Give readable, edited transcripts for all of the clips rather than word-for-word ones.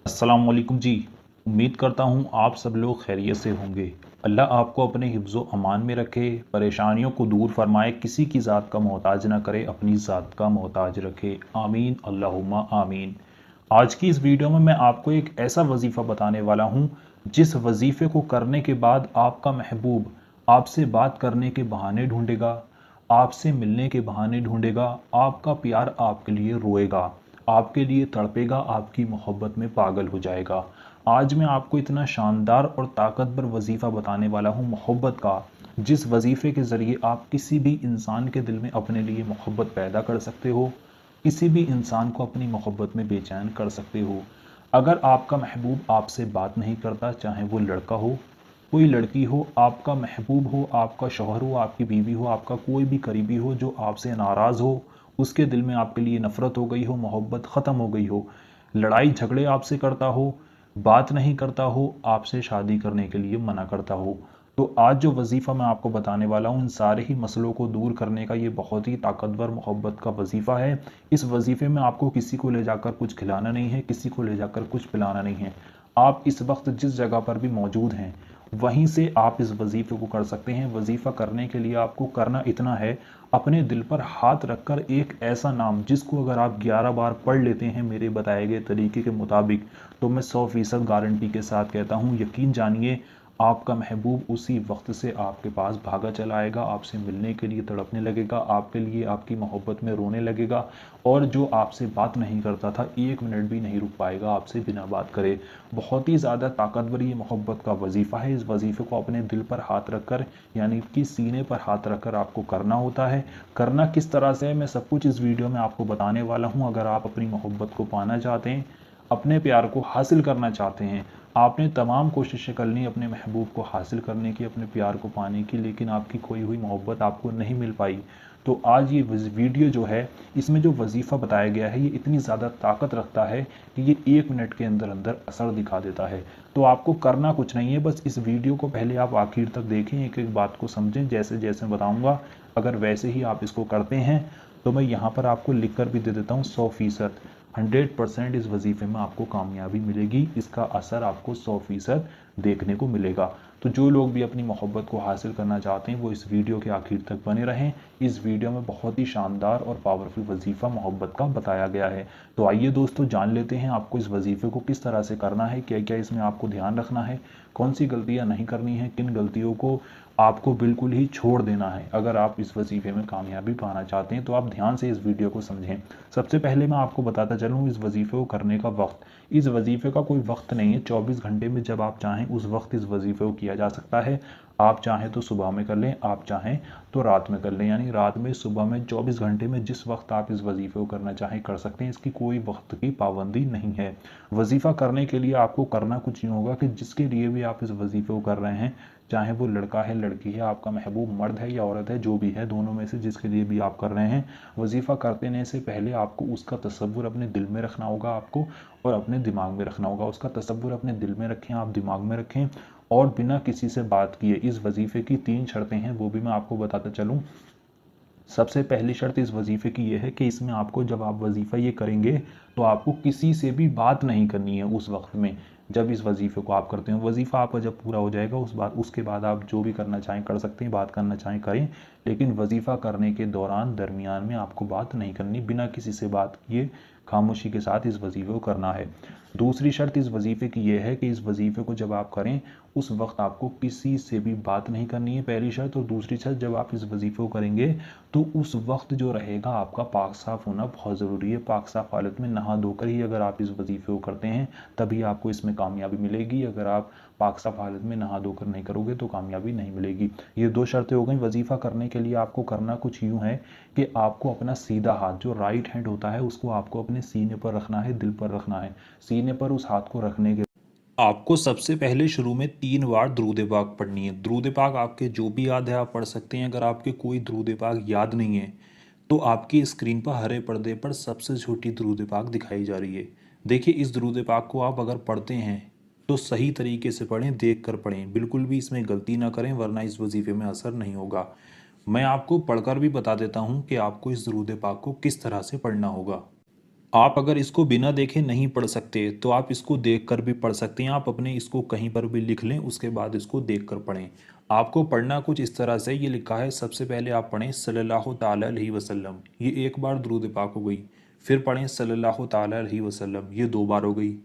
अस्सलाम वालेकुम जी। उम्मीद करता हूँ आप सब लोग खैरियत से होंगे। अल्लाह आपको अपने हिफ्ज़ अमान में रखे, परेशानियों को दूर फरमाए, किसी की ज़ात का मोहताज ना करे, अपनी ज़ात का मोहताज रखे। आमीन अल्लाहुम्मा आमीन। आज की इस वीडियो में मैं आपको एक ऐसा वजीफ़ा बताने वाला हूँ जिस वजीफ़े को करने के बाद आपका महबूब आपसे बात करने के बहाने ढूंढेगा, आपसे मिलने के बहाने ढूंढेगा, आपका प्यार आपके लिए रोएगा, आपके लिए तड़पेगा, आपकी मोहब्बत में पागल हो जाएगा। आज मैं आपको इतना शानदार और ताकतवर वजीफ़ा बताने वाला हूँ मोहब्बत का, जिस वजीफ़े के ज़रिए आप किसी भी इंसान के दिल में अपने लिए मोहब्बत पैदा कर सकते हो, किसी भी इंसान को अपनी मोहब्बत में बेचैन कर सकते हो। अगर आपका महबूब आपसे बात नहीं करता, चाहे वो लड़का हो, कोई लड़की हो, आपका महबूब हो, आपका शौहर हो, आपकी बीवी हो, आपका कोई भी करीबी हो जो आपसे नाराज़ हो, उसके दिल में आपके लिए नफ़रत हो गई हो, मोहब्बत ख़त्म हो गई हो, लड़ाई झगड़े आपसे करता हो, बात नहीं करता हो, आपसे शादी करने के लिए मना करता हो, तो आज जो वजीफ़ा मैं आपको बताने वाला हूँ इन सारे ही मसलों को दूर करने का ये बहुत ही ताकतवर मोहब्बत का वजीफ़ा है। इस वजीफ़े में आपको किसी को ले जाकर कुछ खिलाना नहीं है, किसी को ले जाकर कुछ पिलाना नहीं है। आप इस वक्त जिस जगह पर भी मौजूद हैं वहीं से आप इस वजीफ़े को कर सकते हैं। वजीफ़ा करने के लिए आपको करना इतना है, अपने दिल पर हाथ रखकर एक ऐसा नाम जिसको अगर आप 11 बार पढ़ लेते हैं मेरे बताए गए तरीके के मुताबिक, तो मैं 100% गारंटी के साथ कहता हूँ, यकीन जानिए, आपका महबूब उसी वक्त से आपके पास भागा चला आएगा, आपसे मिलने के लिए तड़पने लगेगा, आपके लिए आपकी मोहब्बत में रोने लगेगा, और जो आपसे बात नहीं करता था 1 मिनट भी नहीं रुक पाएगा आपसे बिना बात करे। बहुत ही ज़्यादा ताकतवर ये मोहब्बत का वजीफ़ा है। इस वजीफ़े को अपने दिल पर हाथ रखकर, यानी कि सीने पर हाथ रखकर आपको करना होता है। करना किस तरह से है मैं सब कुछ इस वीडियो में आपको बताने वाला हूँ। अगर आप अपनी मोहब्बत को पाना चाहते हैं, अपने प्यार को हासिल करना चाहते हैं, आपने तमाम कोशिशें कर ली अपने महबूब को हासिल करने की, अपने प्यार को पाने की, लेकिन आपकी खोई हुई मोहब्बत आपको नहीं मिल पाई, तो आज ये वीडियो जो है, इसमें जो वजीफ़ा बताया गया है ये इतनी ज़्यादा ताकत रखता है कि ये 1 मिनट के अंदर अंदर असर दिखा देता है। तो आपको करना कुछ नहीं है, बस इस वीडियो को पहले आप आखिर तक देखें, एक एक बात को समझें, जैसे जैसे बताऊँगा अगर वैसे ही आप इसको करते हैं तो मैं यहाँ पर आपको लिख कर भी दे देता हूँ 100%, 100% इस वजीफ़े में आपको कामयाबी मिलेगी, इसका असर आपको 100% देखने को मिलेगा। तो जो लोग भी अपनी मोहब्बत को हासिल करना चाहते हैं वो इस वीडियो के आखिर तक बने रहें। इस वीडियो में बहुत ही शानदार और पावरफुल वजीफ़ा मोहब्बत का बताया गया है। तो आइए दोस्तों जान लेते हैं आपको इस वजीफ़े को किस तरह से करना है, क्या क्या इसमें आपको ध्यान रखना है, कौन सी गलतियां नहीं करनी है, किन गलतियों को आपको बिल्कुल ही छोड़ देना है। अगर आप इस वजीफ़े में कामयाबी पाना चाहते हैं तो आप ध्यान से इस वीडियो को समझें। सबसे पहले मैं आपको बताता चलूँ इस वजीफ़े को करने का वक्त। इस वजीफ़े का कोई वक्त नहीं है, 24 घंटे में जब आप चाहें उस वक्त इस वजीफ़े को किया जा सकता है। आप चाहें तो सुबह में कर लें, आप चाहें तो रात में कर लें, यानी रात में, सुबह में, 24 घंटे में जिस वक्त आप इस वजीफ़े को करना चाहें कर सकते हैं। इसकी कोई वक्त की पाबंदी नहीं है। वजीफ़ा करने के लिए आपको करना कुछ यूँ होगा कि जिसके लिए भी आप इस वजीफ़े को कर रहे हैं, चाहे वो लड़का है, लड़की है, आपका महबूब मर्द है या औरत है, जो भी है, दोनों में से जिसके लिए भी आप कर रहे हैं, वजीफ़ा करने से पहले आपको उसका तसव्वुर अपने दिल में रखना होगा आपको, और अपने दिमाग में रखना होगा। उसका तसव्वुर अपने दिल में रखें, आप दिमाग में रखें, और बिना किसी से बात किए। इस वजीफ़े की 3 शर्तें हैं, वो भी मैं आपको बताता चलूँ। सबसे पहली शर्त इस वजीफ़े की ये है कि इसमें आपको, जब आप वजीफ़ा ये करेंगे तो आपको किसी से भी बात नहीं करनी है उस वक्त में, जब इस वजीफ़े को आप करते हैं। वजीफ़ा आपका जब पूरा हो जाएगा उसके बाद आप जो भी करना चाहें कर सकते हैं, बात करना चाहें करें, लेकिन वजीफ़ा करने के दौरान दरमियान में आपको बात नहीं करनी, बिना किसी से बात किए खामोशी के साथ इस वजीफ़े को करना है। दूसरी शर्त इस वजीफ़े की यह है कि इस वजीफ़े को जब आप करें उस वक्त आपको किसी से भी बात नहीं करनी है, पहली शर्त। और दूसरी शर्त, जब आप इस वजीफ़े को करेंगे तो उस वक्त जो रहेगा आपका पाक साफ़ होना बहुत ज़रूरी है। पाक साफ़ हालत में नहा धोकर ही अगर आप इस वजीफ़े को करते हैं तभी आपको इसमें कामयाबी मिलेगी। अगर आप पाक साफ़ हालत में नहा धोकर नहीं करोगे तो कामयाबी नहीं मिलेगी। ये 2 शर्तें हो गई। वजीफ़ा करने के लिए आपको करना कुछ यूँ है कि आपको अपना सीधा हाथ, जो राइट हैंड होता है, उसको आपको अपने सीने पर रखना है, दिल पर रखना है। सीने पर उस हाथ को रखने के आपको सबसे पहले शुरू में 3 बार दुरूद पाक पढ़नी है। दुरूद पाक आपके जो भी याद है आप पढ़ सकते हैं। अगर आपके कोई दुरूद पाक याद नहीं है तो आपकी स्क्रीन पर हरे पर्दे पर सबसे छोटी दुरूद पाक दिखाई जा रही है। देखिए, इस दुरूद पाक को आप अगर पढ़ते हैं तो सही तरीके से पढ़ें, देख कर पढ़ें, बिल्कुल भी इसमें गलती ना करें, वरना इस वजीफ़े में असर नहीं होगा। मैं आपको पढ़कर भी बता देता हूँ कि आपको इस दुरूद पाक को किस तरह से पढ़ना होगा। आप अगर इसको बिना देखे नहीं पढ़ सकते तो आप इसको देखकर भी पढ़ सकते हैं। आप अपने इसको कहीं पर भी लिख लें, उसके बाद इसको देखकर पढ़ें। आपको पढ़ना कुछ इस तरह से ये लिखा है, सबसे पहले आप पढ़ें सल्लल्लाहु ताला अलैहि वसल्लम, ये एक बार दुरूद पाक हो गई। फिर पढ़ें सल्लल्लाहु ताला अलैहि वसल्लम, ये दो बार हो गई।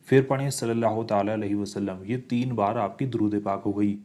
फिर पढ़ें सल्लल्लाहु ताला अलैहि वसल्लम, ये तीन बार आपकी दुरूद पाक हो गई।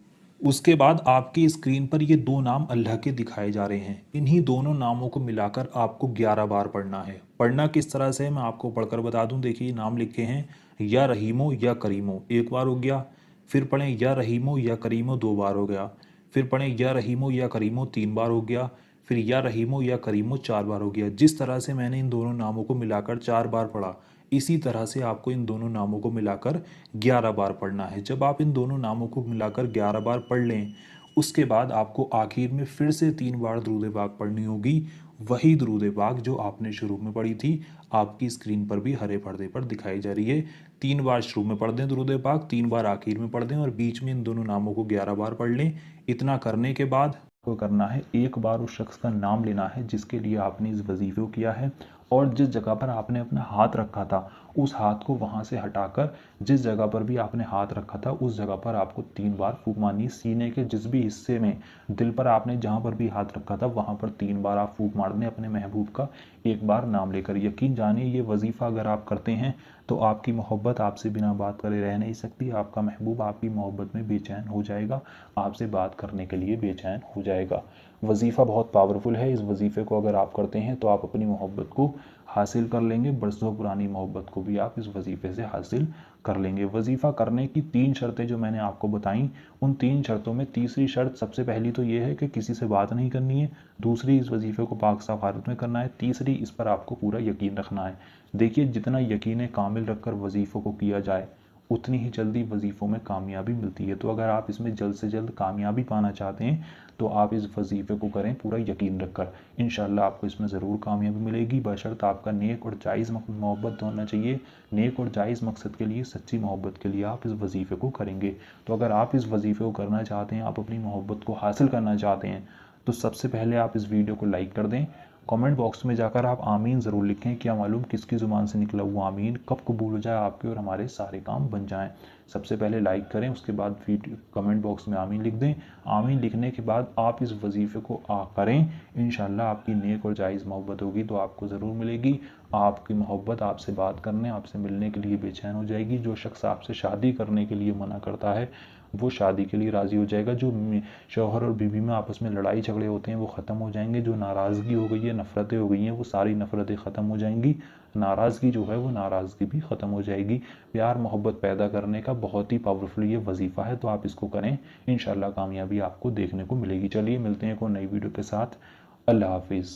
उसके बाद आपकी स्क्रीन पर ये दो नाम अल्लाह के दिखाए जा रहे हैं। इन्हीं दोनों नामों को मिलाकर आपको 11 बार पढ़ना है। पढ़ना किस तरह से है मैं आपको पढ़कर बता दूं। देखिए नाम लिखे हैं, या रहीमो या करीमो, एक बार हो गया। फिर पढ़ें या रहीमो या करीमो, दो बार हो गया। फिर पढ़ें या रहीमो या करीमो, तीन बार हो गया। फिर या रहीमो या करीमो, चार बार हो गया। जिस तरह से मैंने इन दोनों नामों को मिलाकर चार बार पढ़ा, इसी तरह से आपको इन दोनों नामों को मिलाकर 11 बार पढ़ना है। जब आप इन दोनों नामों को मिलाकर 11 बार पढ़ लें, उसके बाद आपको आखिर में फिर से तीन बार दुरूद पाक पढ़नी होगी। वही दुरूद पाक जो आपने शुरू में पढ़ी थी, आपकी स्क्रीन पर भी हरे पर्दे पर दिखाई जा रही है। तीन बार शुरू में पढ़ दें दुरूद पाक, तीन बार आखिर में पढ़ दें, और बीच में इन दोनों नामों को 11 बार पढ़ लें। इतना करने के बाद आपको करना है, एक बार उस शख्स का नाम लेना है जिसके लिए आपने इस वजीफे को किया है, और जिस जगह पर आपने अपना हाथ रखा था उस हाथ को वहां से हटाकर जिस जगह पर भी आपने हाथ रखा था उस जगह पर आपको तीन बार फूंक मारनी। सीने के जिस भी हिस्से में, दिल पर आपने जहां पर भी हाथ रखा था वहां पर तीन बार आप फूंक मार दें अपने महबूब का एक बार नाम लेकर। यकीन जानिए ये वजीफा अगर आप करते हैं तो आपकी मोहब्बत आपसे बिना बात करे रह नहीं सकती। आपका महबूब आपकी मोहब्बत में बेचैन हो जाएगा, आपसे बात करने के लिए बेचैन हो जाएगा। वजीफ़ा बहुत पावरफुल है। इस वजीफ़े को अगर आप करते हैं तो आप अपनी मोहब्बत को हासिल कर लेंगे। बरसों पुरानी मोहब्बत को भी आप इस वजीफ़े से हासिल कर लेंगे। वजीफ़ा करने की तीन शर्तें जो मैंने आपको बताई, उन तीन शर्तों में तीसरी शर्त सबसे पहली तो ये है कि किसी से बात नहीं करनी है। दूसरी, इस वजीफ़े को पाक साफ हालत में करना है। तीसरी, इस पर आपको पूरा यकीन रखना है। देखिए जितना यकीन कामिल रखकर वजीफ़ों को किया जाए उतनी ही जल्दी वजीफ़ों में कामयाबी मिलती है। तो अगर आप इसमें जल्द से जल्द कामयाबी पाना चाहते हैं तो आप इस वजीफ़े को करें पूरा यकीन रखकर। इंशाल्लाह आपको इसमें ज़रूर कामयाबी मिलेगी, बशर्त आपका नेक और जायज़ मोहब्बत होना चाहिए। नेक और जायज़ मकसद के लिए, सच्ची मोहब्बत के लिए आप इस वजीफ़े को करेंगे। तो अगर आप इस वजीफ़े को करना चाहते हैं, आप अपनी मोहब्बत को हासिल करना चाहते हैं, तो सबसे पहले आप इस वीडियो को लाइक कर दें। कमेंट बॉक्स में जाकर आप आमीन ज़रूर लिखें। क्या मालूम किसकी ज़ुबान से निकला हुआ आमीन कब कबूल हो जाए आपके और हमारे सारे काम बन जाएं। सबसे पहले लाइक करें, उसके बाद वीडियो कमेंट बॉक्स में आमीन लिख दें। आमीन लिखने के बाद आप इस वजीफ़े को करें। इंशाल्लाह आपकी नेक और जायज़ मोहब्बत होगी तो आपको ज़रूर मिलेगी। आपकी मोहब्बत आपसे बात करने, आपसे मिलने के लिए बेचैन हो जाएगी। जो शख्स आपसे शादी करने के लिए मना करता है वो शादी के लिए राज़ी हो जाएगा। जो शौहर और बीवी में आपस में लड़ाई झगड़े होते हैं वो ख़त्म हो जाएंगे। जो नाराज़गी हो गई है, नफ़रतें हो गई हैं, वो सारी नफ़रतें ख़त्म हो जाएंगी। नाराज़गी जो है वो नाराज़गी भी ख़त्म हो जाएगी। प्यार मोहब्बत पैदा करने का बहुत ही पावरफुल ये वजीफ़ा है, तो आप इसको करें। इंशाल्लाह कामयाबी आपको देखने को मिलेगी। चलिए मिलते हैं कोई नई वीडियो के साथ। अल्लाह हाफिज़।